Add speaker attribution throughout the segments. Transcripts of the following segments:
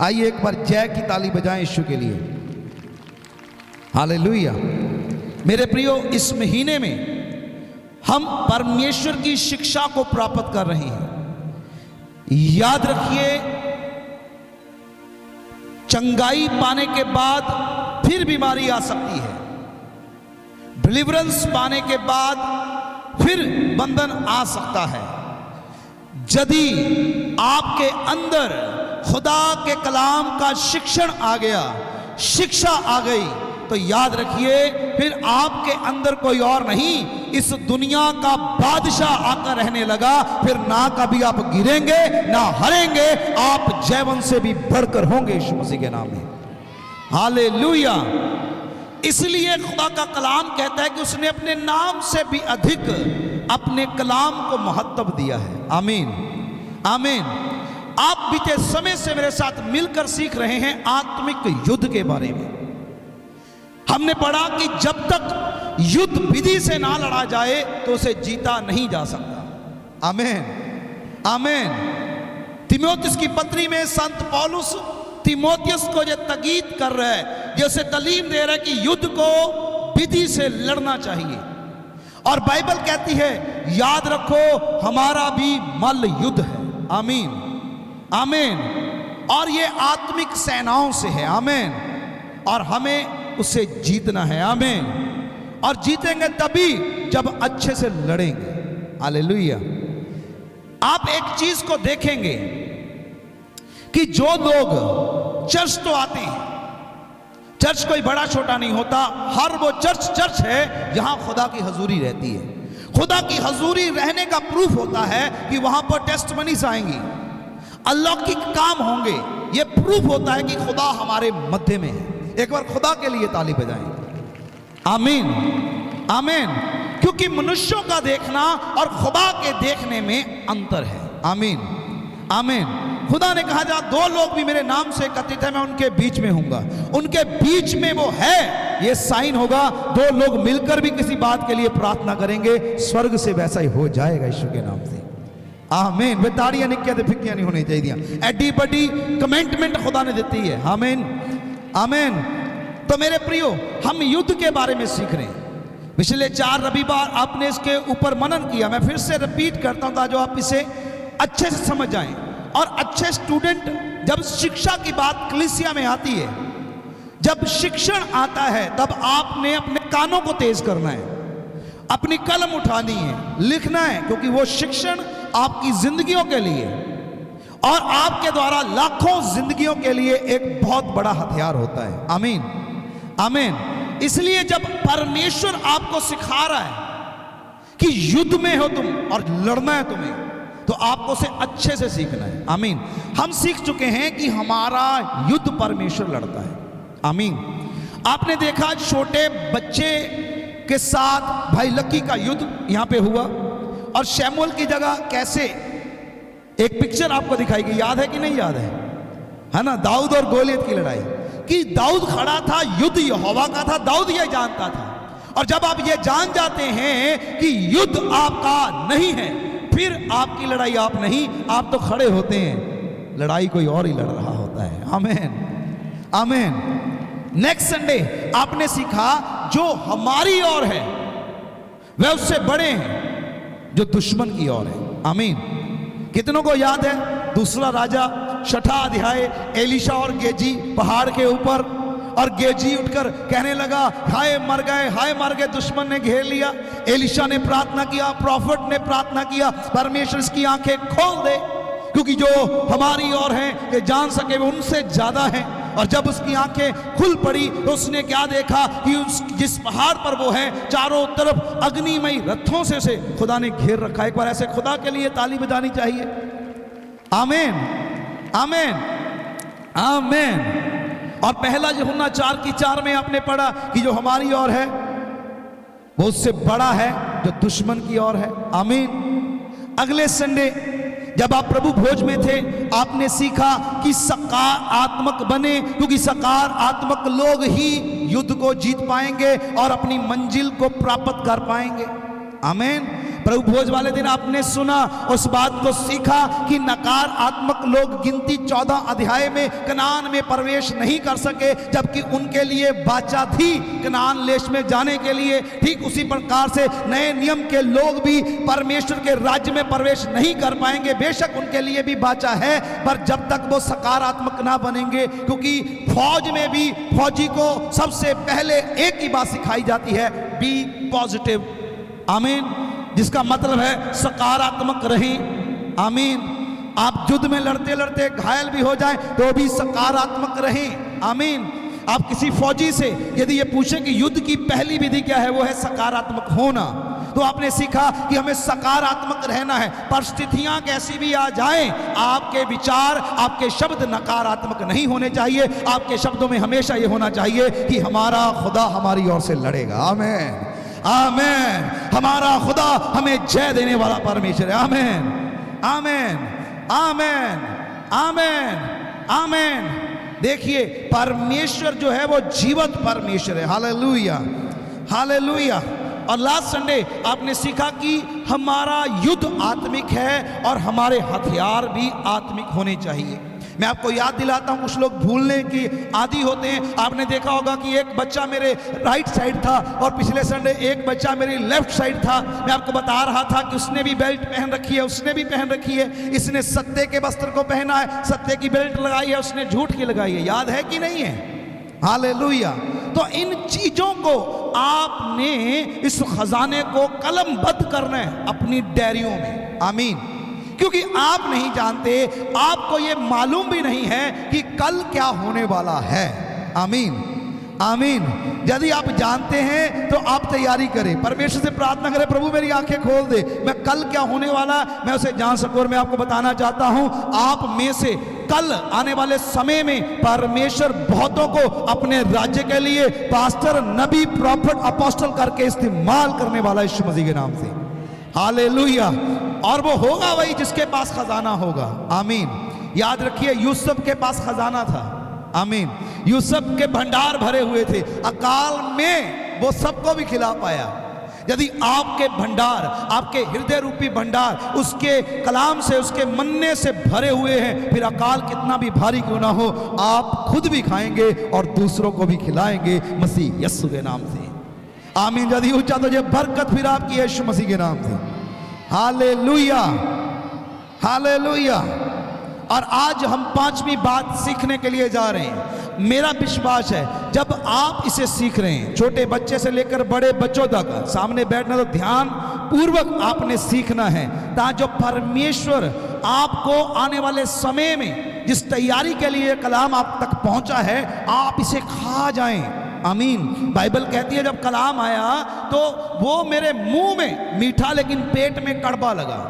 Speaker 1: आइए एक बार जय की ताली बजाएं यीशु के लिए। हालेलुया। मेरे प्रियो, इस महीने में हम परमेश्वर की शिक्षा को प्राप्त कर रहे हैं। याद रखिए, चंगाई पाने के बाद फिर बीमारी आ सकती है, डिलीवरेंस पाने के बाद फिर बंधन आ सकता है। यदि आपके अंदर खुदा के कलाम का शिक्षण आ गया, शिक्षा आ गई, तो याद रखिए फिर आपके अंदर कोई और नहीं, इस दुनिया का बादशाह आकर रहने लगा। फिर ना कभी आप गिरेंगे ना हारेंगे, आप जयवंत से भी बढ़कर होंगे यीशु मसीह के नाम में। हालेलुया। इसलिए खुदा का कलाम कहता है कि उसने अपने नाम से भी अधिक अपने कलाम को महत्व दिया है। आमीन, आमीन। आप बीते समय से मेरे साथ मिलकर सीख रहे हैं आत्मिक युद्ध के बारे में। हमने पढ़ा कि जब तक युद्ध विधि से ना लड़ा जाए तो उसे जीता नहीं जा सकता। आमीन, आमीन। तीमुथियुस की पत्री में संत पौलुस तीमुथियुस को ये ताकीद कर रहा है, जैसे तालीम दे रहा है कि युद्ध को विधि से लड़ना चाहिए। और बाइबल कहती है, याद रखो हमारा भी मल्ल युद्ध है। आमीन, आमीन। और ये आत्मिक सेनाओं से है। आमीन। और हमें उससे जीतना है। आमीन। और जीतेंगे तभी जब अच्छे से लड़ेंगे। हालेलुया। आप एक चीज को देखेंगे कि जो लोग चर्च तो आते हैं, चर्च कोई बड़ा छोटा नहीं होता, हर वो चर्च है जहां खुदा की हजूरी रहती है। खुदा की हजूरी रहने का प्रूफ होता है कि वहां पर टेस्टमनीज आएंगी, अलौकिक काम होंगे। ये प्रूफ होता है कि खुदा हमारे मध्य में है। एक बार खुदा के लिए ताली बजाएं। आमीन, आमीन। क्योंकि मनुष्यों का देखना और खुदा के देखने में अंतर है। आमीन, आमीन। खुदा ने कहा, जहां दो लोग भी मेरे नाम से एकत्रित है मैं उनके बीच में हूंगा। उनके बीच में वो है, ये साइन होगा। दो लोग मिलकर भी किसी बात के लिए प्रार्थना करेंगे, स्वर्ग से वैसा ही हो जाएगा यीशु के नाम से। आमीन। वे ताड़ियां निक्कियां ते फिक्कियां नहीं होनी चाहिए, एडी बड़ी कमेंटमेंट खुदा ने देती है। आमीन, आमीन। तो मेरे प्रियो, हम युद्ध के बारे में सीख रहे हैं। पिछले 4 रविवार आपने इसके ऊपर मनन किया। मैं फिर से रिपीट करता हूं ताकि आप इसे अच्छे से समझ जाएं। और अच्छे स्टूडेंट, जब शिक्षा की बात कलीसिया में आती है, जब शिक्षण आता है, तब आपने अपने कानों को तेज करना है, अपनी कलम उठानी है, लिखना है, क्योंकि वो शिक्षण आपकी जिंदगियों के लिए और आपके द्वारा लाखों जिंदगियों के लिए एक बहुत बड़ा हथियार होता है। आमीन, आमीन। इसलिए जब परमेश्वर आपको सिखा रहा है कि युद्ध में हो तुम और लड़ना है तुम्हें, तो आपको उसे अच्छे से सीखना है। आमीन। हम सीख चुके हैं कि हमारा युद्ध परमेश्वर लड़ता है। आमीन। आपने देखा छोटे बच्चे के साथ भाई लक्की का युद्ध यहां पे हुआ, और शमूएल की जगह कैसे एक पिक्चर आपको दिखाई गई, याद है कि नहीं याद है ना? दाऊद और गोलियत की लड़ाई, कि दाऊद खड़ा था, युद्ध यहोवा का था, दाऊद यह जानता था। और जब आप ये जान जाते हैं कि युद्ध आपका नहीं है, फिर आपकी लड़ाई आप नहीं, आप तो खड़े होते हैं, लड़ाई कोई और ही लड़ रहा होता है। आमीन, आमीन। नेक्स्ट संडे आपने सीखा, जो हमारी ओर है वह उससे बड़े हैं जो दुश्मन की ओर है। आमीन। कितनों को याद है 2 राजा 6 अध्याय, एलीशा और गेजी पहाड़ के ऊपर, और गेजी उठकर कहने लगा, हाय मर गए, हाय मर गए, दुश्मन ने घेर लिया। एलीशा ने प्रार्थना किया, प्रॉफिट ने प्रार्थना किया, परमेश्वर इसकी आंखें खोल दे, क्योंकि जो हमारी ओर हैं ये जान सके वो उनसे ज्यादा है। और जब उसकी आंखें खुल पड़ी तो उसने क्या देखा कि जिस पहाड़ पर वो है, चारों तरफ अग्निमय रथों से खुदा ने घेर रखा। एक बार ऐसे खुदा के लिए ताली बजानी चाहिए। आमीन, आमीन, आमीन। और पहला यूहन्ना 4:4 में आपने पढ़ा कि जो हमारी ओर है वो उससे बड़ा है जो दुश्मन की ओर है। आमीन। अगले संडे जब आप प्रभु भोज में थे, आपने सीखा कि सकारात्मक बने, क्योंकि सकारात्मक लोग ही युद्ध को जीत पाएंगे और अपनी मंजिल को प्राप्त कर पाएंगे। आमीन। प्रभु भोज वाले दिन आपने सुना, उस बात को सीखा कि नकारात्मक लोग गिनती 14 अध्याय में कनान में प्रवेश नहीं कर सके, जबकि उनके लिए वाचा थी कनान देश में जाने के लिए। ठीक उसी प्रकार से नए नियम के लोग भी परमेश्वर के राज्य में प्रवेश नहीं कर पाएंगे। बेशक उनके लिए भी वाचा है, पर जब तक वो सकारात्मक ना बनेंगे, क्योंकि फौज में भी फौजी को सबसे पहले एक ही बात सिखाई जाती है, बी पॉजिटिव। आमीन। जिसका मतलब है सकारात्मक रहें। आमीन। आप युद्ध में लड़ते लड़ते घायल भी हो जाएं तो भी सकारात्मक रहें। आमीन। आप किसी फौजी से यदि ये पूछें कि युद्ध की पहली विधि क्या है, वो है सकारात्मक होना। तो आपने सीखा कि हमें सकारात्मक रहना है। परिस्थितियां कैसी भी आ जाएं, आपके विचार, आपके शब्द नकारात्मक नहीं होने चाहिए। आपके शब्दों में हमेशा ये होना चाहिए कि हमारा खुदा हमारी ओर से लड़ेगा। आमीन। आमीन। हमारा खुदा हमें जय देने वाला परमेश्वर है। आमीन। आमीन। आमीन। आमीन। आमीन। देखिए, परमेश्वर जो है वो जीवित परमेश्वर है। हालेलुया। हालेलुया। और लास्ट संडे आपने सीखा कि हमारा युद्ध आत्मिक है और हमारे हथियार भी आत्मिक होने चाहिए। मैं आपको याद दिलाता हूं, कुछ लोग भूलने की आदी होते हैं। आपने देखा होगा कि एक बच्चा मेरे राइट साइड था और पिछले संडे एक बच्चा मेरी लेफ्ट साइड था। मैं आपको बता रहा था कि उसने भी बेल्ट पहन रखी है, उसने भी पहन रखी है, इसने सत्य के वस्त्र को पहना है, सत्य की बेल्ट लगाई है, उसने झूठ की लगाई है। याद है कि नहीं है? हालेलुया। तो इन चीजों को आपने, इस खजाने को कलमबद्ध करना है अपनी डायरियों में। आमीन। क्योंकि आप नहीं जानते, आपको ये मालूम भी नहीं है कि कल क्या होने वाला है। आमीन। आमीन। यदि आप जानते हैं तो आप तैयारी करें, परमेश्वर से प्रार्थना करें, प्रभु मेरी आंखें खोल दे, मैं कल क्या होने वाला मैं उसे जान सकूं। और मैं आपको बताना चाहता हूं, आप में से कल आने वाले समय में परमेश्वर बहुतों को अपने राज्य के लिए पास्टर, नबी, प्रॉफिट, अपोस्टल करके इस्तेमाल करने वाला यीशु मसीह के नाम से। हालेलुया। और वो होगा वही जिसके पास खजाना होगा। आमीन। याद रखिए, यूसुफ के पास खजाना था। आमीन। यूसुफ के भंडार भरे हुए थे, अकाल में वो सबको भी खिला पाया। यदि आपके भंडार, आपके हृदय रूपी भंडार उसके कलाम से, उसके मन्ने से भरे हुए हैं, फिर अकाल कितना भी भारी क्यों ना हो, आप खुद भी खाएंगे और दूसरों को भी खिलाएंगे मसीह यीशु के नाम से। आमीन। यदि ऊंचा तो ये बरकत फिर आपकी यीशु मसीह के नाम से। हालेलुया। हालेलुया। और आज हम 5वीं बात सीखने के लिए जा रहे हैं। मेरा विश्वास है जब आप इसे सीख रहे हैं, छोटे बच्चे से लेकर बड़े बच्चों तक सामने बैठना, तो ध्यान पूर्वक आपने सीखना है, ताकि जो परमेश्वर आपको आने वाले समय में जिस तैयारी के लिए कलाम आप तक पहुंचा है, आप इसे खा जाएं। आमीन। बाइबल कहती है जब कलाम आया तो वो मेरे मुंह में मीठा लेकिन पेट में कड़वा लगा।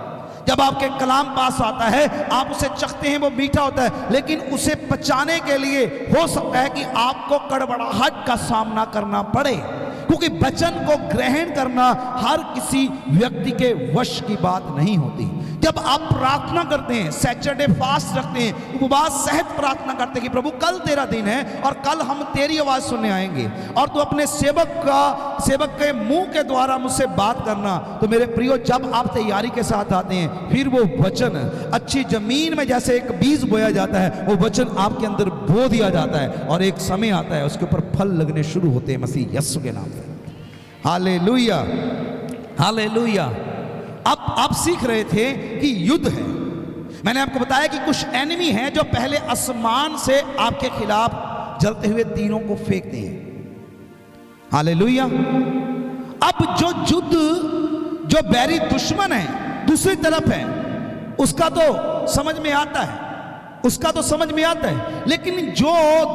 Speaker 1: जब आपके कलाम पास आता है, आप उसे चखते हैं, वो मीठा होता है, लेकिन उसे पचाने के लिए हो सकता है कि आपको कड़वड़ाहट का सामना करना पड़े, क्योंकि वचन को ग्रहण करना हर किसी व्यक्ति के वश की बात नहीं होती। जब आप प्रार्थना करते हैं, सैटरडे फास्ट रखते हैं, उपवास सहित प्रार्थना करते हैं कि प्रभु कल तेरा दिन है और कल हम तेरी आवाज सुनने आएंगे और तू अपने सेवक के मुंह के द्वारा मुझसे बात करना, तो मेरे प्रियो जब आप तैयारी के साथ आते हैं, फिर वो वचन अच्छी जमीन में जैसे एक बीज बोया जाता है, वो वचन आपके अंदर बो दिया जाता है और एक समय आता है उसके ऊपर फल लगने शुरू होते हैं मसीह यीशु के नाम से। हालेलुया। हालेलुया। अब आप सीख रहे थे कि युद्ध है। मैंने आपको बताया कि कुछ एनिमी हैं जो पहले आसमान से आपके खिलाफ जलते हुए तीरों को फेंकते हैं। हालेलुया। अब जो युद्ध, जो बैरी दुश्मन है दूसरी तरफ है, उसका तो समझ में आता है, उसका तो समझ में आता है, लेकिन जो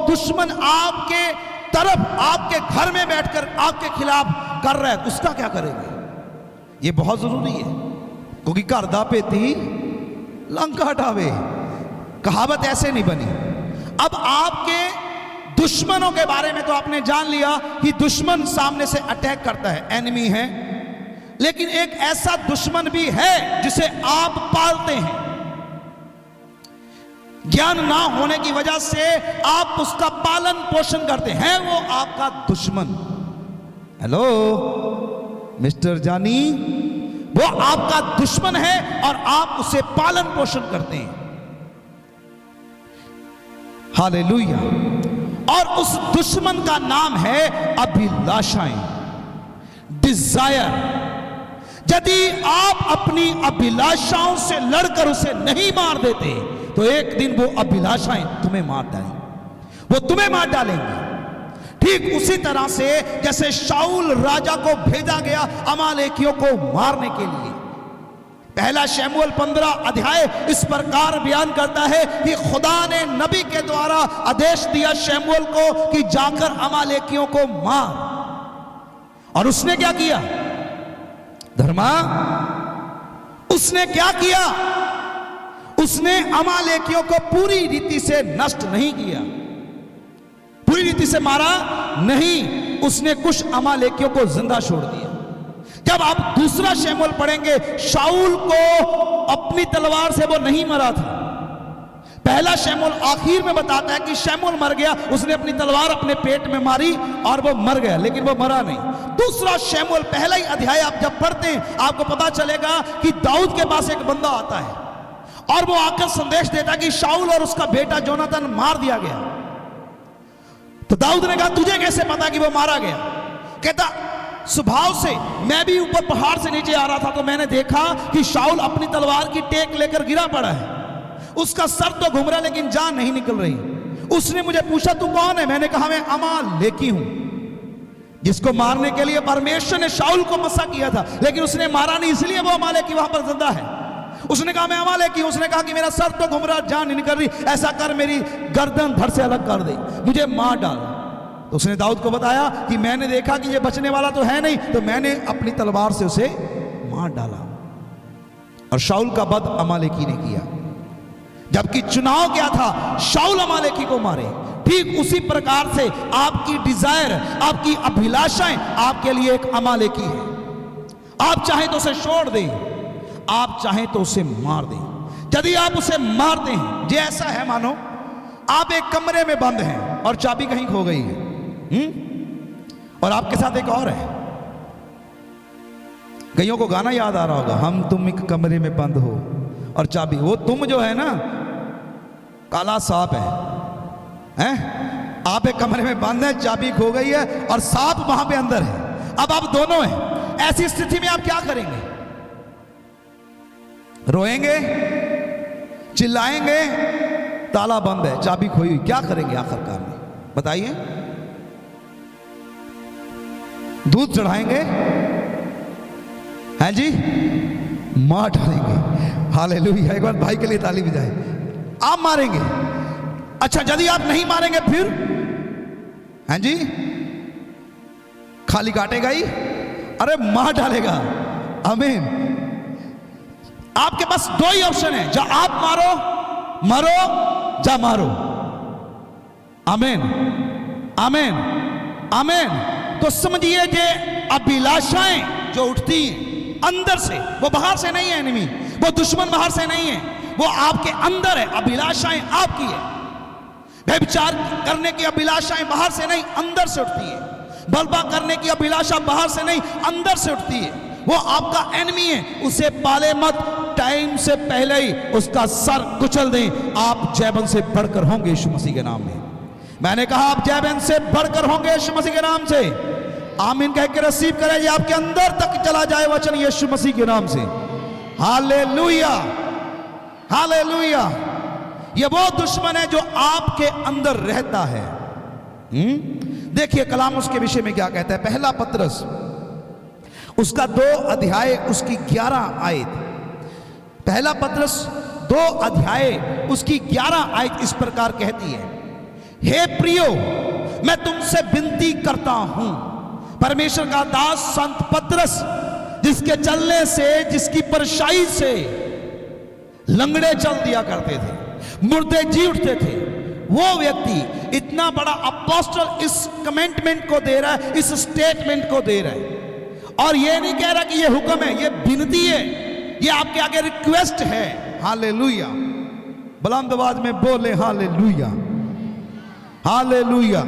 Speaker 1: दुश्मन आपके तरफ, आपके घर में बैठकर आपके खिलाफ कर रहा है, उसका क्या करेंगे? ये बहुत जरूरी है, क्योंकि घर दा पेती लंका हटावे, कहावत ऐसे नहीं बनी। अब आपके दुश्मनों के बारे में तो आपने जान लिया कि दुश्मन सामने से अटैक करता है, एनिमी है, लेकिन एक ऐसा दुश्मन भी है जिसे आप पालते हैं। ज्ञान ना होने की वजह से आप उसका पालन पोषण करते हैं, वो आपका दुश्मन। हेलो मिस्टर जानी, वो आपका दुश्मन है और आप उसे पालन पोषण करते हैं। हालेलुया। और उस दुश्मन का नाम है अभिलाषाएं, डिजायर। यदि आप अपनी अभिलाषाओं से लड़कर उसे नहीं मार देते तो एक दिन वो अभिलाषाएं तुम्हें मार डालेंगी, वो तुम्हें मार डालेंगी। ठीक उसी तरह से जैसे शाऊल राजा को भेजा गया अमालेकियों को मारने के लिए। पहला शमूएल 15 अध्याय इस प्रकार बयान करता है कि खुदा ने नबी के द्वारा आदेश दिया शमूएल को कि जाकर अमालेकियों को मार। और उसने क्या किया धर्मा? उसने क्या किया? उसने अमालेकियों को पूरी रीति से नष्ट नहीं किया, पूरी रीति से मारा नहीं, उसने कुछ अमालेकियों को जिंदा छोड़ दिया। जब आप दूसरा शमूएल पढ़ेंगे, शाऊल को अपनी तलवार से वो नहीं मरा था। पहला शमूएल आखिर में बताता है कि शमूएल मर गया, उसने अपनी तलवार अपने पेट में मारी और वो मर गया, लेकिन वो मरा नहीं। दूसरा शमूएल पहला ही अध्याय आप जब पढ़ते हैं आपको पता चलेगा कि दाऊद के पास एक बंदा आता है और वो आकर संदेश देता कि शाऊल और उसका बेटा जोनाथन मार दिया गया। तो दाऊद ने कहा तुझे कैसे पता कि वो मारा गया? कहता स्वभाव से मैं भी ऊपर पहाड़ से नीचे आ रहा था तो मैंने देखा कि शाऊल अपनी तलवार की टेक लेकर गिरा पड़ा है, उसका सर तो घूम रहा लेकिन जान नहीं निकल रही। उसने मुझे पूछा तू कौन है? मैंने कहा मैं अमालेकी हूं, जिसको मारने के लिए परमेश्वर ने शाऊल को मसा किया था, लेकिन उसने मारा नहीं, इसलिए वो अमालेकी वहां पर जिंदा है। उसने कहा मैं अमालेकी हूं। उसने कहा कि मेरा सर तो घूम रहा, जान नहीं निकल रही, ऐसा कर मेरी गर्दन धड़ से अलग कर दे, मुझे मार डाल। तो उसने दाऊद को बताया कि मैंने देखा कि ये बचने वाला तो है नहीं, तो मैंने अपनी तलवार से उसे मार डाला। और शाऊल का वध अमालेकी ने किया, जबकि चुनाव क्या था शाऊल अमालेकी को मारे। ठीक उसी प्रकार से आपकी डिजायर, आपकी अभिलाषाएं आपके लिए एक अमालेकी है। आप चाहें तो उसे छोड़ दें, आप चाहें तो उसे मार दें। यदि आप उसे मारते हैं, ये ऐसा है मानो आप एक कमरे में बंद हैं और चाबी कहीं खो गई है, और आपके साथ एक और है। कईयों को गाना याद आ रहा होगा, हम तुम एक कमरे में बंद हो और चाबी, वो तुम जो है ना काला सांप है? आप एक कमरे में बंद है, चाबी खो गई है और सांप वहां पे अंदर है। अब आप दोनों हैं, ऐसी स्थिति में आप क्या करेंगे? रोएंगे, चिल्लाएंगे, ताला बंद है, चाबी खोई हुई, क्या करेंगे आखिरकार में बताइए? दूध चढ़ाएंगे, हैं जी, मार डालेंगे। हालेलुया। एक बार भाई के लिए ताली बजाए। आप मारेंगे? अच्छा, यदि आप नहीं मारेंगे फिर? हैं जी, खाली काटेगा ही? अरे मार डालेगा। आमीन। आपके पास दो ही ऑप्शन है, या आप मारो, मरो, या मारो। आमीन, आमीन, आमीन। तो समझिए कि अभिलाषाएं जो उठती हैं अंदर से, वो बाहर से नहीं है एनिमी, वो दुश्मन बाहर से नहीं है, वो आपके अंदर है। अभिलाषाएं आपकी है। व्यभिचार करने की अभिलाषाएं बाहर से नहीं, अंदर से उठती है। बलवा करने की अभिलाषा बाहर से नहीं, अंदर से उठती है। वो आपका एनिमी है, उसे पाले मत, टाइम से पहले ही उसका सर कुचल दें। आप जयबन से बढ़कर होंगे यीशु मसीह के नाम में। मैंने कहा आप जयबन से बढ़कर होंगे यीशु मसीह के नाम से। आमीन कह के रिसीव करें, ये आपके अंदर तक चला जाए वचन यीशु मसीह के नाम से। Hallelujah, hallelujah. ये वो दुश्मन है जो आपके अंदर रहता है। देखिए कलाम उसके विषय में क्या कहता है। पहला पत्रस उसका 2 अध्याय उसकी 11 आयत। पहला पत्रस 2 अध्याय उसकी 11 आयत इस प्रकार कहती है, हे प्रियो, मैं तुमसे विनती करता हूं, परमेश्वर का दास संत पत्रस, जिसके चलने से, जिसकी परछाई से लंगड़े चल दिया करते थे, मुर्दे जी उठते थे, वो व्यक्ति इतना बड़ा अपोस्टल इस कमेंटमेंट को दे रहा है, इस स्टेटमेंट को दे रहा है। और ये नहीं कह रहा कि ये हुक्म है, ये विनती है, ये आपके आगे रिक्वेस्ट है। हालेलुया। बुलंद आवाज में बोले हालेलुया, हालेलुया।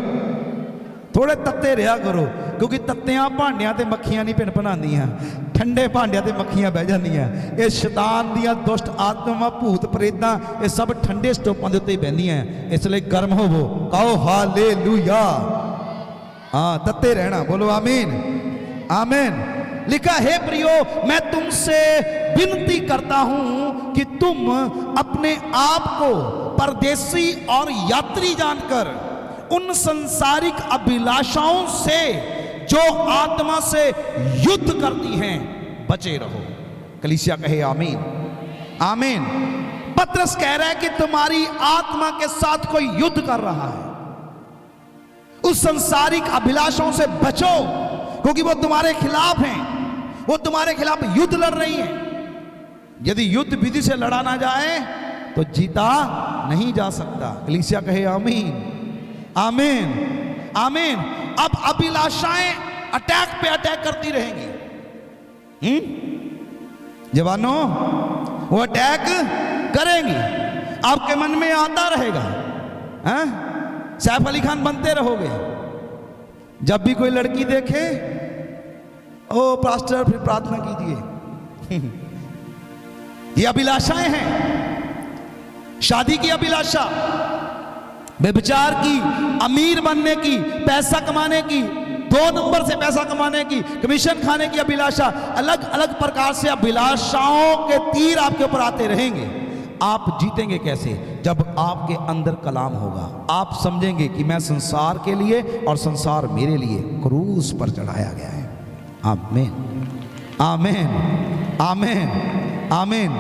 Speaker 1: थोड़े तत्ते रहा करो, क्योंकि तत्तियां भांडियां ते मक्खियां नहीं भिन भनांदियां। ठंडे भांडिया ते मक्खियां बह जांदियां। ये शैतान दियां दुष्ट आत्मा भूत प्रेतां ये सब ठंडे स्टोपां दे उत्ते ही बहंदियां। इसलिए गर्म होवो, कहो हालेलुया। हाँ, तत्ते रहना, बोलो आमीन आमीन। लिखा है प्रियो, मैं तुमसे विनती करता हूं कि तुम अपने आप को परदेसी और यात्री जानकर उन संसारिक अभिलाषाओं से जो आत्मा से युद्ध करती हैं बचे रहो। कलीसिया कहे आमीन आमीन। पतरस कह रहा है कि तुम्हारी आत्मा के साथ कोई युद्ध कर रहा है, उस संसारिक अभिलाषाओं से बचो, क्योंकि वो तुम्हारे खिलाफ हैं, वो तुम्हारे खिलाफ युद्ध लड़ रही हैं। यदि युद्ध विधि से लड़ा ना जाए तो जीता नहीं जा सकता। कलीसिया कहे आमीन आमीन आमीन। अब अभिलाषाएं अटैक पे अटैक करती रहेंगी। जवानों, वो अटैक करेंगी, आपके मन में आता रहेगा, सैफ अली खान बनते रहोगे। जब भी कोई लड़की देखे, ओ पास्टर फिर प्रार्थना कीजिए। ये अभिलाषाएं हैं, शादी की अभिलाषा, व्यभिचार की, अमीर बनने की, पैसा कमाने की, 2 नंबर से पैसा कमाने की, कमीशन खाने की अभिलाषा, अलग अलग प्रकार से अभिलाषाओं के तीर आपके ऊपर आते रहेंगे। आप जीतेंगे कैसे? जब आपके अंदर कलाम होगा। आप समझेंगे कि मैं संसार के लिए और संसार मेरे लिए क्रूस पर चढ़ाया गया है। आमीन आमीन आमीन आमीन।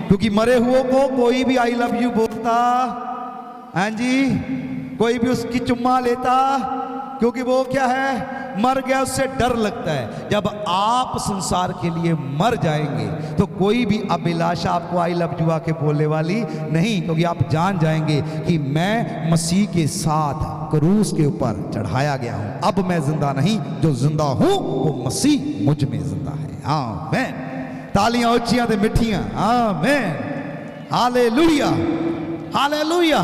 Speaker 1: क्योंकि मरे हुओं को कोई भी आई लव यू बोलता, हाँ जी, कोई भी उसकी चुम्मा लेता, क्योंकि वो क्या है, मर गया, उससे डर लगता है। जब आप संसार के लिए मर जाएंगे तो कोई भी अभिलाषा आपको आई लव यू आके बोलने वाली नहीं, क्योंकि आप जान जाएंगे कि मैं मसीह के साथ क्रूस के ऊपर चढ़ाया गया हूं। अब मैं जिंदा नहीं, जो जिंदा हूं वो मसीह मुझ में जिंदा है। आमीन। तालियां ऊंचियां ते मिठियां, आमीन हालेलुया हालेलुया।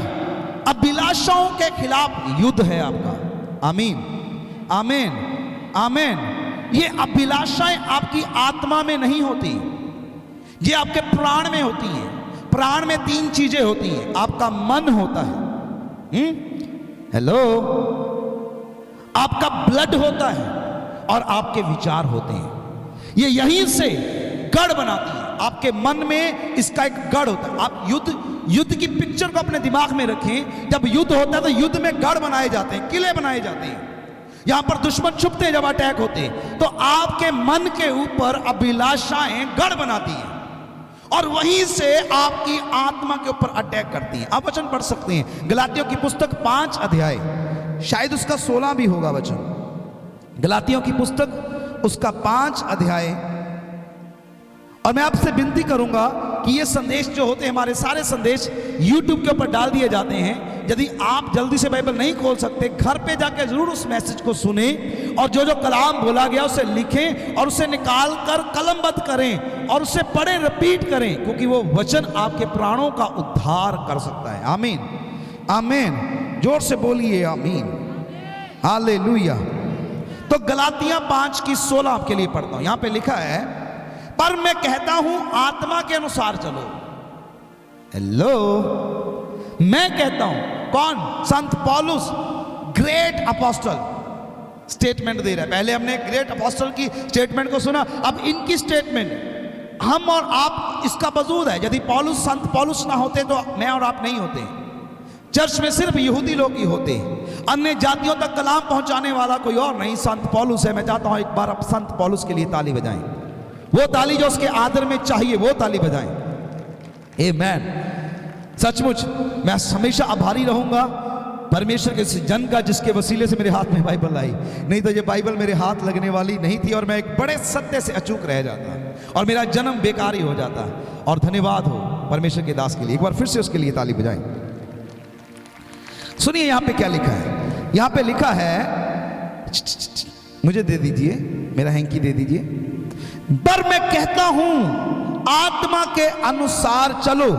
Speaker 1: अभिलाषाओं के खिलाफ युद्ध है आपका। आमीन आमीन आमीन। ये अभिलाषाएं आपकी आत्मा में नहीं होती, ये आपके प्राण में होती हैं। प्राण में 3 चीजें होती हैं। आपका मन होता है, हेलो, आपका ब्लड होता है और आपके विचार होते हैं। ये यहीं से गढ़ बनाती है। आपके मन में इसका एक गढ़ होता है। आप युद्ध की पिक्चर को अपने दिमाग में रखें। जब युद्ध होता है तो युद्ध में गढ़ बनाए जाते हैं, किले बनाए जाते हैं। यहां पर दुश्मन छुपते हैं। जब अटैक होते हैं तो आपके मन के ऊपर अभिलाषाएं गढ़ बनाती हैं और वहीं से आपकी आत्मा के ऊपर अटैक करती हैं। आप वचन पढ़ सकते हैं, गलातियों की पुस्तक 5 अध्याय, शायद उसका 16 भी होगा वचन। गलातियों की पुस्तक उसका 5 अध्याय। और मैं आपसे विनती करूंगा कि ये संदेश जो होते हैं, हमारे सारे संदेश YouTube के ऊपर डाल दिए जाते हैं। यदि आप जल्दी से बाइबल नहीं खोल सकते, घर पे जाकर जरूर उस मैसेज को सुने और जो जो कलाम बोला गया उसे लिखें और उसे निकाल कर कलमबद्ध करें और उसे पढ़ें, रिपीट करें, क्योंकि वो वचन आपके प्राणों का उद्धार कर सकता है। आमीन आमीन। जोर से बोलिए आमीन हालेलुया। तो गलातियां 5 की 16 आपके लिए पढ़ता हूं। यहां पे लिखा है, पर मैं कहता हूं आत्मा के अनुसार चलो। हेलो, मैं कहता हूं, कौन? संत पौलुस, ग्रेट अपोस्टल, स्टेटमेंट दे रहा है। पहले हमने ग्रेट अपोस्टल की स्टेटमेंट को सुना, अब इनकी स्टेटमेंट। हम और आप इसका वजूद है। यदि पौलुस, संत पौलुस ना होते तो मैं और आप नहीं होते। चर्च में सिर्फ यहूदी लोग ही होते, अन्य जातियों तक कलाम पहुंचाने वाला कोई और नहीं, संत पौलुस है। मैं चाहता हूं एक बार आप संत पौलुस के लिए ताली बजाएं। वो ताली जो उसके आदर में चाहिए, वो ताली बजाएं। आमीन। सचमुच मैं हमेशा आभारी रहूंगा परमेश्वर के जन का, जिसके वसीले से मेरे हाथ में बाइबल आई। नहीं तो ये बाइबल मेरे हाथ लगने वाली नहीं थी और मैं एक बड़े सत्य से अचूक रह जाता और मेरा जन्म बेकार ही हो जाता। और धन्यवाद हो परमेश्वर के दास के लिए। एक बार फिर से उसके लिए ताली बजाएं। सुनिए यहां पे क्या लिखा है। यहां पे लिखा है, मुझे दे दीजिए, मेरा हैंकी दे दीजिए। पर मैं कहता हूं आत्मा के अनुसार चलो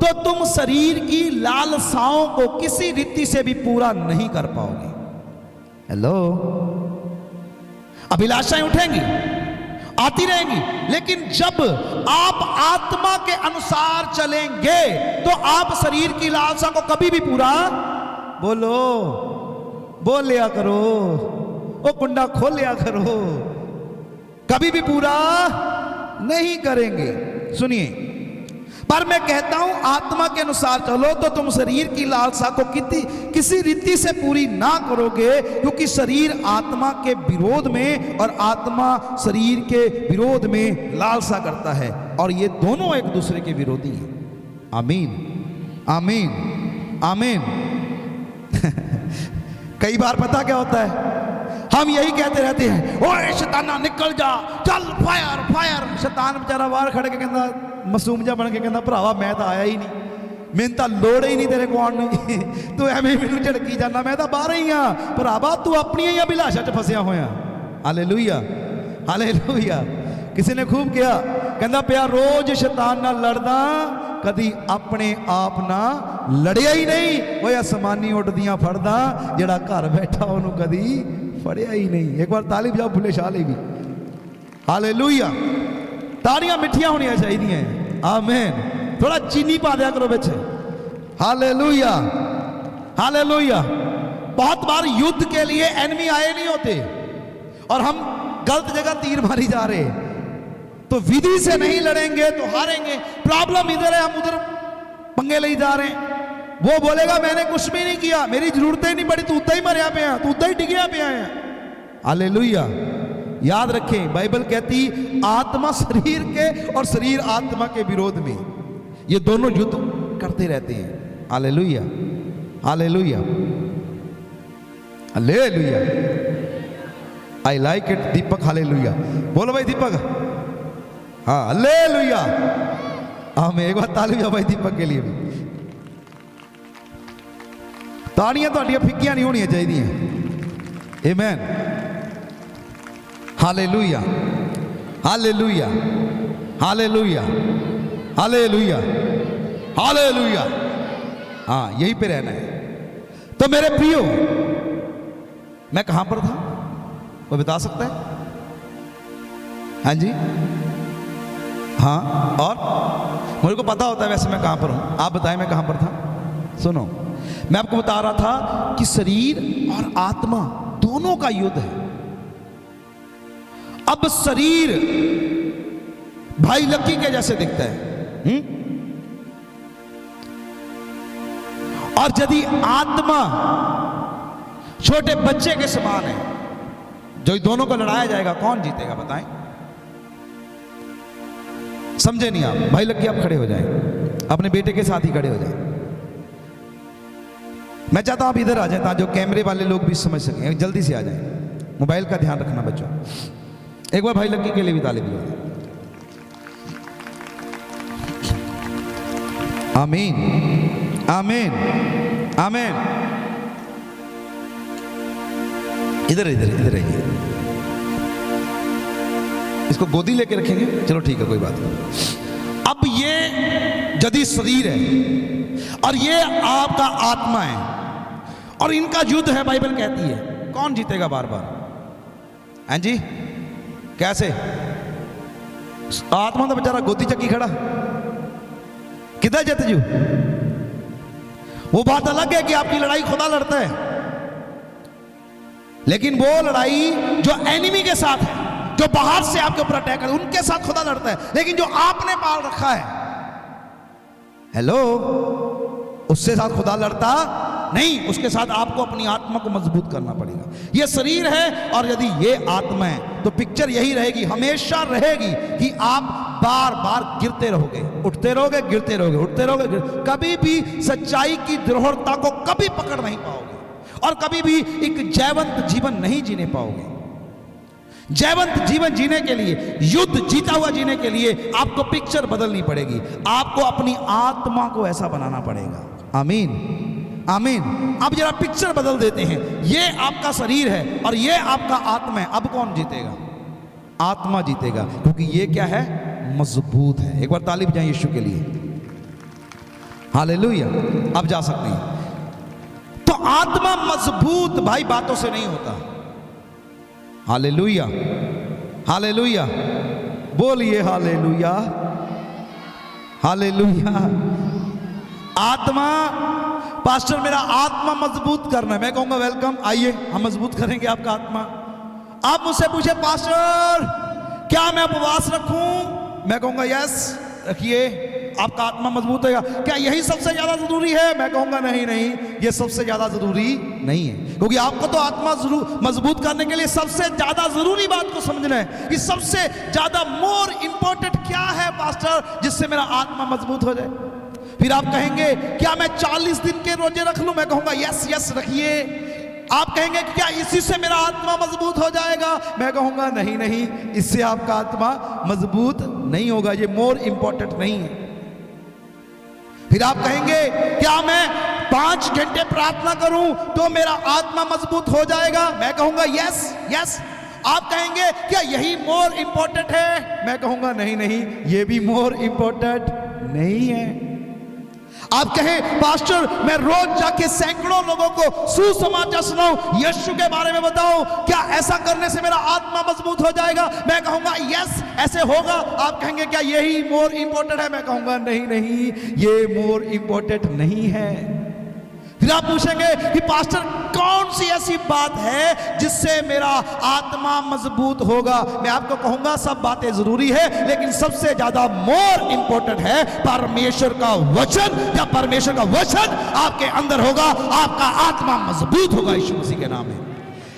Speaker 1: तो तुम शरीर की लालसाओं को किसी रीति से भी पूरा नहीं कर पाओगे। हेलो, अभिलाषाएं उठेंगी आती रहेंगी, लेकिन जब आप आत्मा के अनुसार चलेंगे तो आप शरीर की लालसा को कभी भी पूरा, बोलो, बोल लिया करो, वो कुंडा खोल लिया करो, कभी भी पूरा नहीं करेंगे। सुनिए, पर मैं कहता हूं आत्मा के अनुसार चलो तो तुम शरीर की लालसा को किसी रीति से पूरी ना करोगे, क्योंकि शरीर आत्मा के विरोध में और आत्मा शरीर के विरोध में लालसा करता है, और ये दोनों एक दूसरे के विरोधी हैं। आमीन, आमीन, आमीन। कई बार पता क्या होता है, हम यही कहते रहते हैं, ओए शैताना निकल जा, चल फायर फायर। शैतान बेचारा बाहर खड़े के कहता, मासूम जा बन के कहता, भरावा मैं तो आया ही नहीं, मैंने तो लोड़ ही नहीं तेरे को आने की, तू एवें मैनू झड़की जाना, मैं तो बाहर ही हाँ, भरावा तू अपनी ही अभिलाषा च फसिया होया। Hallelujah, hallelujah. किसी ने खूब किया, कहता पिया रोज शैतान नाल लड़दा, कदी अपने आप ना लड़िया ही नहीं, वो आसमानी उड़दियां फड़दा, जेड़ा घर बैठा उन्होंने कदी फड़िया ही नहीं। एक बार ताली बजाओ भुले शाह ਲਈ भी। हालेलुया। ताड़ियां मिठियां होनी चाहिए। आमीन। थोड़ा चीनी पा दिया करो बच्चे। Hallelujah, hallelujah. बहुत बार युद्ध के लिए एनिमी आए नहीं होते और हम गलत जगह तीर मारी जा रहे, तो विधि से नहीं लड़ेंगे तो हारेंगे। प्रॉब्लम इधर है, हम उधर पंगे ले जा रहे हैं। वो बोलेगा मैंने कुछ भी नहीं किया, मेरी जरूरत ही नहीं पड़ी, तू उतना ही मरिया पे है, तू उतना ही डिगिया पे है। हालेलुया। याद रखें, बाइबल कहती आत्मा शरीर के और शरीर आत्मा के विरोध में, ये दोनों युद्ध करते रहते हैं। Hallelujah, hallelujah, hallelujah. I like it Deepak. Hallelujah. बोलो भाई दीपक। हाँ, हालेलुया। हमें एक बार ताली भाई दीपक के लिए भी। ताड़ियां तो फिक्कियां नहीं होनी चाहिए। आमीन। Hallelujah, hallelujah, hallelujah, hallelujah, hallelujah. हाँ, यहीं पे रहना है। तो मेरे प्रियो, मैं कहां पर था, वो बता सकता है? हाँ जी, हाँ। और मुझे को पता होता है वैसे मैं कहां पर हूं। आप बताएं मैं कहां पर था। सुनो, मैं आपको बता रहा था कि शरीर और आत्मा दोनों का युद्ध है। अब शरीर भाई लक्की के जैसे दिखता है, और यदि आत्मा छोटे बच्चे के समान है, जो दोनों को लड़ाया जाएगा, कौन जीतेगा बताएं? समझे नहीं आप? भाई लक्की आप खड़े हो जाएं, अपने बेटे के साथ ही खड़े हो जाएं। मैं चाहता हूं आप इधर आ जाएं ताकि जो कैमरे वाले लोग भी समझ सकें। जल्दी से आ जाएं, मोबाइल का ध्यान रखना बच्चों। एक बार भाई लक्की के लिए भी ताली बजाओ। आमीन, आमीन, आमीन। इधर इधर इधर आइए। इसको गोदी लेके रखेंगे, चलो ठीक है, कोई बात नहीं। अब ये यदि शरीर है और ये आपका आत्मा है और इनका युद्ध है, बाइबल कहती है कौन जीतेगा बार बार? हैं जी? कैसे? आत्मा तो बेचारा गोदी चक्की खड़ा, किधर जीत जू? वो बात अलग है कि आपकी लड़ाई खुदा लड़ता है, लेकिन वो लड़ाई जो एनिमी के साथ है, जो बाहर से आपके ऊपर अटैक कर, उनके साथ खुदा लड़ता है। लेकिन जो आपने पाल रखा है, हेलो, उससे साथ खुदा लड़ता नहीं, उसके साथ आपको अपनी आत्मा को मजबूत करना पड़ेगा। ये शरीर है और यदि ये आत्मा है, तो पिक्चर यही रहेगी, हमेशा रहेगी कि आप बार बार गिरते रहोगे, उठते रहोगे, गिरते रहोगे, उठते रहोगे, कभी भी सच्चाई की दृढ़ता को कभी पकड़ नहीं पाओगे और कभी भी एक जयवंत जीवन नहीं जीने पाओगे। जयवंत जीवन जीने के लिए, युद्ध जीता हुआ जीने के लिए आपको पिक्चर बदलनी पड़ेगी। आपको अपनी आत्मा को ऐसा बनाना पड़ेगा। आमीन, आमीन। अब जरा पिक्चर बदल देते हैं। ये आपका शरीर है और ये आपका आत्मा है। अब कौन जीतेगा? आत्मा जीतेगा, क्योंकि ये क्या है? मजबूत है। एक बार ताली बजाएं यीशु के लिए। हालेलुया। अब जा सकते हैं। तो आत्मा मजबूत भाई बातों से नहीं होता। Hallelujah, hallelujah. बोलिए हालेलुया, हालेलुया। आत्मा, पास्टर मेरा आत्मा मजबूत करना है। मैं कहूंगा वेलकम, आइए हम मजबूत करेंगे आपका आत्मा। आप मुझसे पूछे पास्टर क्या मैं उपवास रखूं, मैं कहूंगा यस रखिए, आपका आत्मा मजबूत होगा। क्या यही सबसे ज्यादा जरूरी है, मैं कहूंगा नहीं नहीं, ये सबसे ज्यादा जरूरी नहीं है, क्योंकि आपको तो आत्मा मजबूत करने के लिए सबसे ज्यादा जरूरी बात को समझना है कि सबसे ज्यादा मोर इंपॉर्टेंट क्या है पास्टर जिससे मेरा आत्मा मजबूत हो जाए। फिर आप कहेंगे क्या मैं 40 दिन के रोजे रख लूं, मैं कहूंगा यस यस रखिए। आप कहेंगे कि क्या इसी से मेरा आत्मा मजबूत हो जाएगा, मैं कहूंगा नहीं नहीं, इससे आपका आत्मा मजबूत नहीं होगा, ये मोर इंपॉर्टेंट नहीं है। फिर आप कहेंगे क्या मैं 5 घंटे प्रार्थना करूं तो मेरा आत्मा मजबूत हो जाएगा, मैं कहूंगा यस यस। आप कहेंगे क्या यही मोर इंपॉर्टेंट है, मैं कहूंगा नहीं नहीं, ये भी मोर इंपॉर्टेंट नहीं है। आप कहें पास्टर मैं रोज जाके सैकड़ों लोगों को सुसमाचार सुनाऊं, यीशु के बारे में बताऊं, क्या ऐसा करने से मेरा आत्मा मजबूत हो जाएगा, मैं कहूंगा यस ऐसे होगा। आप कहेंगे क्या यही मोर इंपॉर्टेंट है, मैं कहूंगा नहीं नहीं, ये मोर इंपॉर्टेंट नहीं है। फिर आप पूछेंगे कि पास्टर कौन सी ऐसी बात है जिससे मेरा आत्मा मजबूत होगा, मैं आपको कहूंगा सब बातें जरूरी है, लेकिन सबसे ज्यादा मोर इंपॉर्टेंट है परमेश्वर का वचन। जब परमेश्वर का वचन आपके अंदर होगा, आपका आत्मा मजबूत होगा यीशु मसीह के नाम में,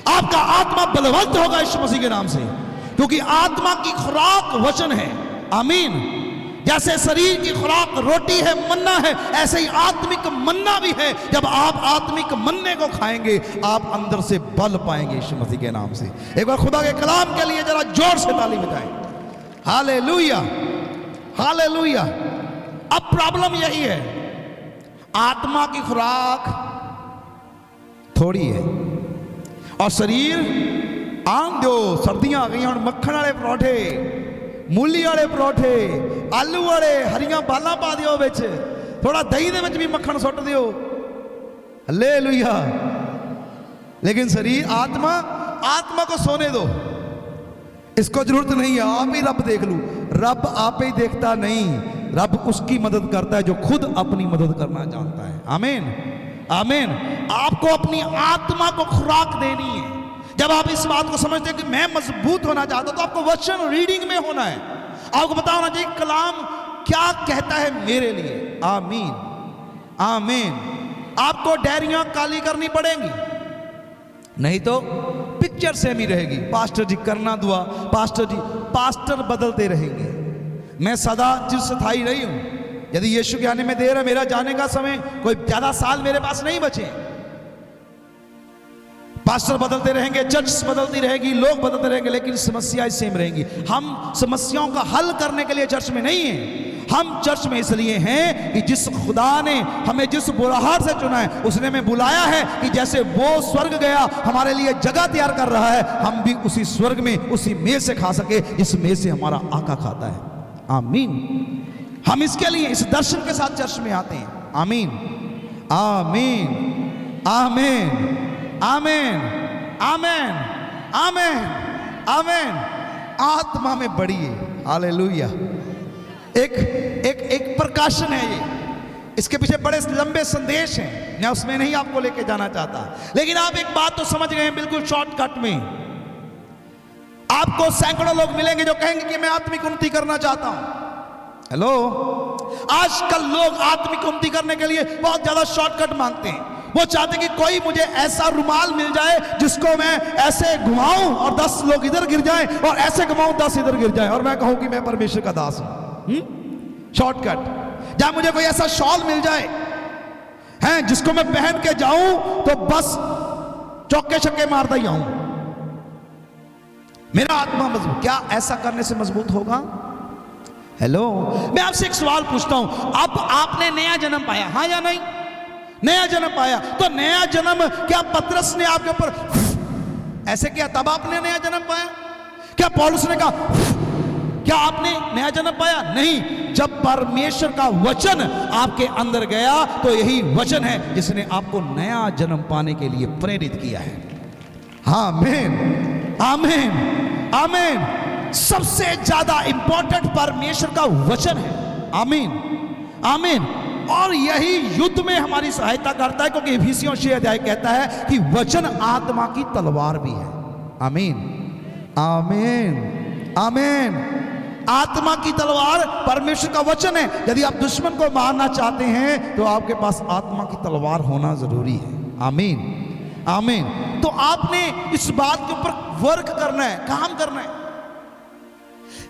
Speaker 1: आपका आत्मा बलवंत होगा यीशु मसीह के नाम से, क्योंकि आत्मा की खुराक वचन है। आमीन। जैसे शरीर की खुराक रोटी है, मन्ना है, ऐसे ही आत्मिक मन्ना भी है। जब आप आत्मिक मन्ने को खाएंगे आप अंदर से बल पाएंगे यीशु मसीह के नाम से। एक बार खुदा के कलाम के लिए जरा जोर से ताली बजाएं। Hallelujah, hallelujah. अब प्रॉब्लम यही है, आत्मा की खुराक थोड़ी है और शरीर आम दो। सर्दियां आ गई और मक्खन वाले परोठे, मूली वाले परोठे, आलू वाले हरियां बालां पा दियो विच, थोड़ा दही दे विच भी मक्खन सुट दियो, हालेलुया। लेकिन शरीर आत्मा को सोने दो, इसको जरूरत नहीं है आप ही रब देख लूं। रब आप ही देखता नहीं, रब उसकी मदद करता है जो खुद अपनी मदद करना जानता है। आमीन, आमीन। आपको अपनी आत्मा को खुराक देनी है। जब आप इस बात को समझते हैं कि मैं मजबूत होना चाहता हूं तो आपको वचन रीडिंग में होना है, आपको पता होना चाहिए कलाम क्या कहता है मेरे लिए। आमीन, आमीन। आपको डायरियां काली करनी पड़ेंगी, नहीं तो पिक्चर सेम ही रहेगी। पास्टर जी करना दुआ, पास्टर जी, पास्टर बदलते रहेंगे। मैं सदा चिरस्थायी रही हूं। यदि यीशु के आने में देर है, मेरा जाने का समय कोई ज्यादा साल मेरे पास नहीं बचे। पास्टर बदलते रहेंगे, चर्च बदलती रहेगी, लोग बदलते रहेंगे, लेकिन समस्याएं सेम रहेंगी। हम समस्याओं का हल करने के लिए चर्च में नहीं है, हम चर्च में इसलिए हैं कि जिस खुदा ने हमें जिस बुलाहट से चुना है, उसने हमें बुलाया है कि जैसे वो स्वर्ग गया हमारे लिए जगह तैयार कर रहा है, हम भी उसी स्वर्ग में उसी मेज से खा सके जिस मेज से हमारा आका खाता है। आमीन। हम इसके लिए इस दर्शन के साथ चर्च में आते हैं। आमीन, आमीन, आमीन, आमीन, आमीन, आमीन, आमीन। आत्मा में बढ़िए। हालेलुया। एक प्रकाशन है ये, इसके पीछे बड़े लंबे संदेश हैं, मैं उसमें नहीं आपको लेके जाना चाहता, लेकिन आप एक बात तो समझ गए हैं बिल्कुल शॉर्टकट में। आपको सैकड़ों लोग मिलेंगे जो कहेंगे कि मैं आत्मिक उन्नति करना चाहता हूं। हेलो, आजकल लोग आत्मिक उन्नति करने के लिए बहुत ज्यादा शॉर्टकट मांगते हैं। वो चाहते कि कोई मुझे ऐसा रुमाल मिल जाए जिसको मैं ऐसे घुमाऊं और 10 लोग इधर गिर जाएं और ऐसे घुमाऊं 10 इधर गिर जाएं और मैं कहूं कि मैं परमेश्वर का दास हूं। शॉर्टकट। जहां मुझे कोई ऐसा शॉल मिल जाए हैं जिसको मैं पहन के जाऊं तो बस चौके छक्के मारता ही आऊं, मेरा आत्मा मजबूत। क्या ऐसा करने से मजबूत होगा? हेलो, मैं आपसे एक सवाल पूछता हूं, अब आपने नया जन्म पाया, हाँ या नहीं? नया जन्म पाया तो नया जन्म क्या पतरस ने आपके ऊपर ऐसे किया तब आपने नया जन्म पाया? क्या पौलुस ने कहा क्या आपने नया जन्म पाया? नहीं। जब परमेश्वर का वचन आपके अंदर गया तो यही वचन है जिसने आपको नया जन्म पाने के लिए प्रेरित किया है। आमीन, आमीन, आमीन, सबसे ज्यादा इंपॉर्टेंट परमेश्वर का वचन है। आमीन, आमीन। और यही युद्ध में हमारी सहायता करता है, क्योंकि इफिसियों 6 अध्याय कहता है कि वचन आत्मा की तलवार भी है। आमीन, आमीन, आमीन। आत्मा की तलवार परमेश्वर का वचन है। यदि आप दुश्मन को मारना चाहते हैं तो आपके पास आत्मा की तलवार होना जरूरी है। आमीन, आमीन। तो आपने इस बात के ऊपर वर्क करना है, काम करना है।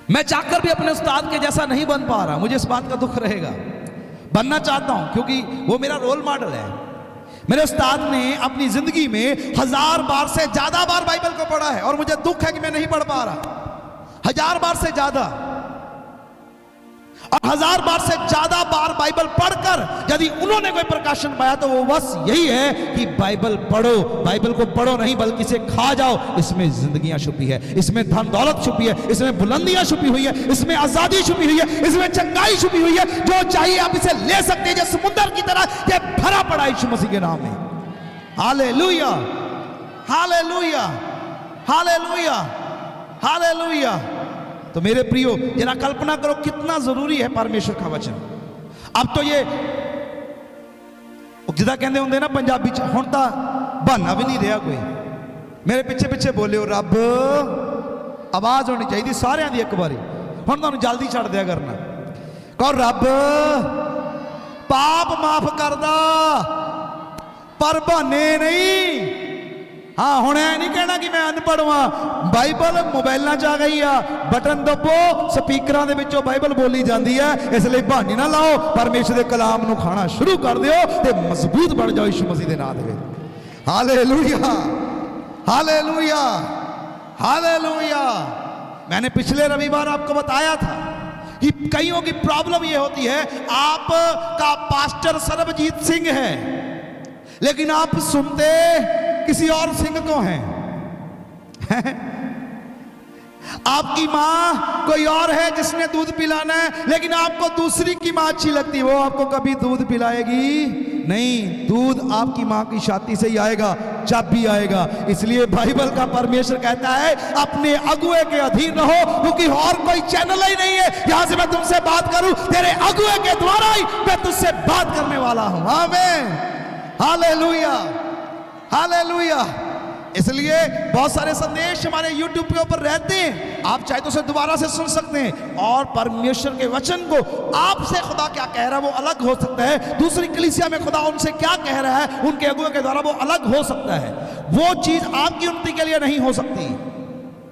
Speaker 1: मैं चाहकर भी अपने उस्ताद के जैसा नहीं बन पा रहा, मुझे इस बात का दुख रहेगा। बनना चाहता हूं क्योंकि वो मेरा रोल मॉडल है। मेरे उस्ताद ने अपनी जिंदगी में 1000 बार से ज्यादा बार बाइबल को पढ़ा है, और मुझे दुख है कि मैं नहीं पढ़ पा रहा। 1000 बार से ज्यादा, और 1000 बार से ज्यादा बार बाइबल पढ़कर यदि उन्होंने कोई प्रकाशन पाया तो वो बस यही है कि बाइबल पढ़ो। बाइबल को पढ़ो नहीं बल्कि इसे खा जाओ। इसमें जिंदगियां छुपी है, इसमें धन दौलत छुपी है, इसमें बुलंदियां छुपी हुई है, इसमें आजादी छुपी हुई है, इसमें चंगाई छुपी हुई है। जो चाहिए आप इसे ले सकते हैं। जैसे समुद्र की तरह ये भरा पड़ा यीशु मसीह के नाम में। Hallelujah, hallelujah, hallelujah, hallelujah. तो मेरे प्रियो, जरा कल्पना करो कितना जरूरी है परमेश्वर का वचन। अब तो ये जिदा कहते होंगे ना पंजाबी च, हुण तां बहाना भी नहीं रहा कोई। मेरे पिछे पिछे बोलियो रब, आवाज होनी चाहिए सारिਆਂ ਦੀ एक बारी। हुण तुहानूं जल्दी छड्ड दिया करना। कहो रब पाप माफ करदा, पर बहाने नहीं। हाँ, हुण ऐ नहीं कहना कि मैं अनपढ़ हां। बाइबल मोबाइलों च आ गई आ, बटन दबो, स्पीकरां दे विचों बाइबल बोली जाती है। इसलिए बहाने ना लाओ, परमेश्वर के कलाम नूं खाना शुरू कर दिओ ते मजबूत बन जाओ यीशु मसीह दे नाम दे। Hallelujah, hallelujah, hallelujah. मैंने पिछले रविवार आपको बताया था कि कईयों की प्रॉब्लम यह होती है, आपका पास्टर सर्वजीत सिंह है लेकिन आप सुनते किसी और सिंह को हैं। आपकी माँ कोई और है जिसने दूध पिलाना है, लेकिन आपको दूसरी की माँ अच्छी लगती है, वो आपको कभी दूध पिलाएगी नहीं। दूध आपकी माँ की छाती से ही आएगा जब भी आएगा। इसलिए बाइबल का परमेश्वर कहता है अपने अगुए के अधीन रहो, क्योंकि और कोई चैनल ही नहीं है यहां से मैं तुमसे बात करूं। तेरे अगुए के द्वारा ही मैं तुझसे बात करने वाला हूं। आमीन, हालेलुया, हालेलुया। इसलिए बहुत सारे संदेश हमारे YouTube के ऊपर रहते हैं, आप चाहे तो उसे दोबारा से सुन सकते हैं। और परमेश्वर के वचन को आपसे खुदा क्या कह रहा है वो अलग हो सकता है, दूसरी कलीसिया में खुदा उनसे क्या कह रहा है उनके अगुओं के द्वारा वो अलग हो सकता है। वो चीज आपकी उन्नति के लिए नहीं हो सकती।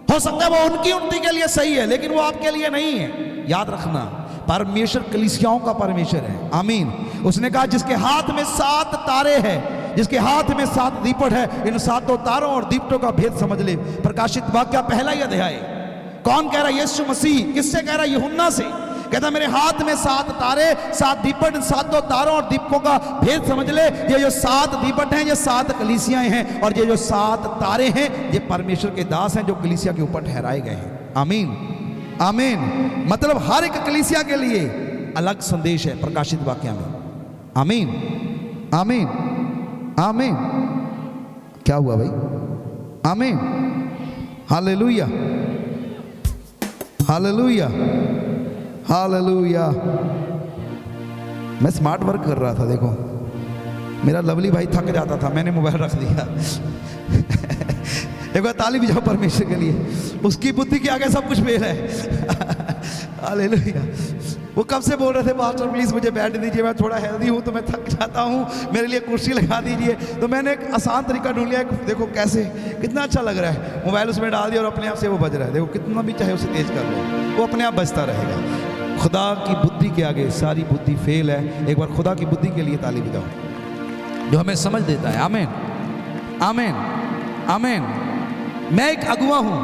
Speaker 1: हो सकता है वो उनकी उन्नति के लिए सही है, लेकिन वो आपके लिए नहीं है। याद रखना, परमेश्वर कलीसियाओं का परमेश्वर है। आमीन। उसने कहा जिसके हाथ में 7 तारे हैं, जिसके हाथ में 7 दीपट है, इन 7 तारों और दीपटों का भेद समझ ले। प्रकाशित वाक्य 1 अध्याय। कौन कह रहा है? यीशु मसीह। किससे कह रहा है? यूहन्ना से। कहता मेरे हाथ में 7 तारे, 7 दीपट, इन 7 तारों और दीपकों का भेद समझ ले। ये जो 7 दीपट हैं ये 7 कलीसियाएं हैं, और ये जो 7 तारे हैं ये परमेश्वर के दास हैं जो कलीसिया के ऊपर ठहराए गए हैं। आमीन, आमीन। मतलब हर एक कलीसिया के लिए अलग संदेश है प्रकाशित वाक्य में। आमीन, आमीन, आमीन। क्या हुआ भाई? आमीन, हालेलुया, हालेलुया, हालेलुया। मैं स्मार्ट वर्क कर रहा था, देखो मेरा लवली भाई थक जाता था, मैंने मोबाइल रख दिया। एक बार ताली बजाओ परमेश्वर के लिए। उसकी बुद्धि के आगे सब कुछ फेल है। हालेलुया। वो कब से बोल रहे थे पास्टर प्लीज मुझे बैठ दीजिए, मैं थोड़ा हेल्दी हूँ तो मैं थक जाता हूँ, मेरे लिए कुर्सी लगा दीजिए। तो मैंने एक आसान तरीका ढूंढ लिया। देखो कैसे, कितना अच्छा लग रहा है। मोबाइल उसमें डाल दिया और अपने आप से वो बज रहा है। देखो कितना भी चाहे उसे तेज कर लो, वो अपने आप बजता रहेगा। खुदा की बुद्धि के आगे सारी बुद्धि फेल है। एक बार खुदा की बुद्धि के लिए ताली बजाओ जो हमें समझ देता है। आमीन, आमीन, आमीन। मैं एक अगुआ हूं,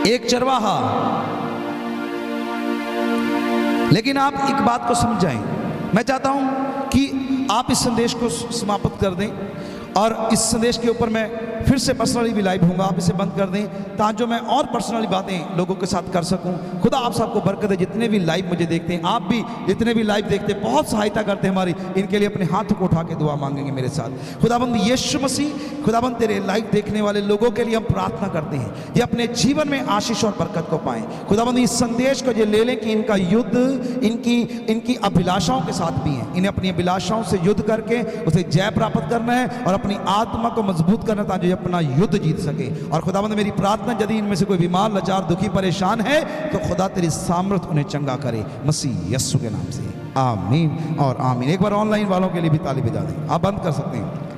Speaker 1: एक चरवाहा, लेकिन आप एक बात को समझाएं। मैं चाहता हूं कि आप इस संदेश को समाप्त कर दें और इस संदेश के ऊपर मैं फिर से पर्सनली भी लाइव होऊंगा। आप इसे बंद कर दें ताकि जो मैं और पर्सनली बातें लोगों के साथ कर सकूं। खुदा आप सबको बरकत है। जितने भी लाइव मुझे देखते हैं, आप भी जितने भी लाइव देखते हैं, बहुत सहायता करते हैं हमारी, इनके लिए अपने हाथों को उठा के दुआ मांगेंगे मेरे साथ। खुदाबंद यीशु मसीह, खुदाबंद तेरे लाइव देखने वाले लोगों के लिए हम प्रार्थना करते हैं, ये अपने जीवन में आशीष और बरकत को पाएं। खुदाबंद इस संदेश को ये ले लें कि इनका युद्ध इनकी अभिलाषाओं के साथ भी है। इन्हें अपनी अभिलाषाओं से युद्ध करके उसे जय प्राप्त करना है और अपनी आत्मा को मजबूत करना ताकि अपना युद्ध जीत सके। और खुदावंद मेरी प्रार्थना, यदि इनमें से कोई बीमार, लाचार, दुखी, परेशान है तो खुदा तेरी सामर्थ उन्हें चंगा करे मसीह यीशु के नाम से, आमीन और आमीन। एक बार ऑनलाइन वालों के लिए भी ताली बजा दें। आप बंद कर सकते हैं।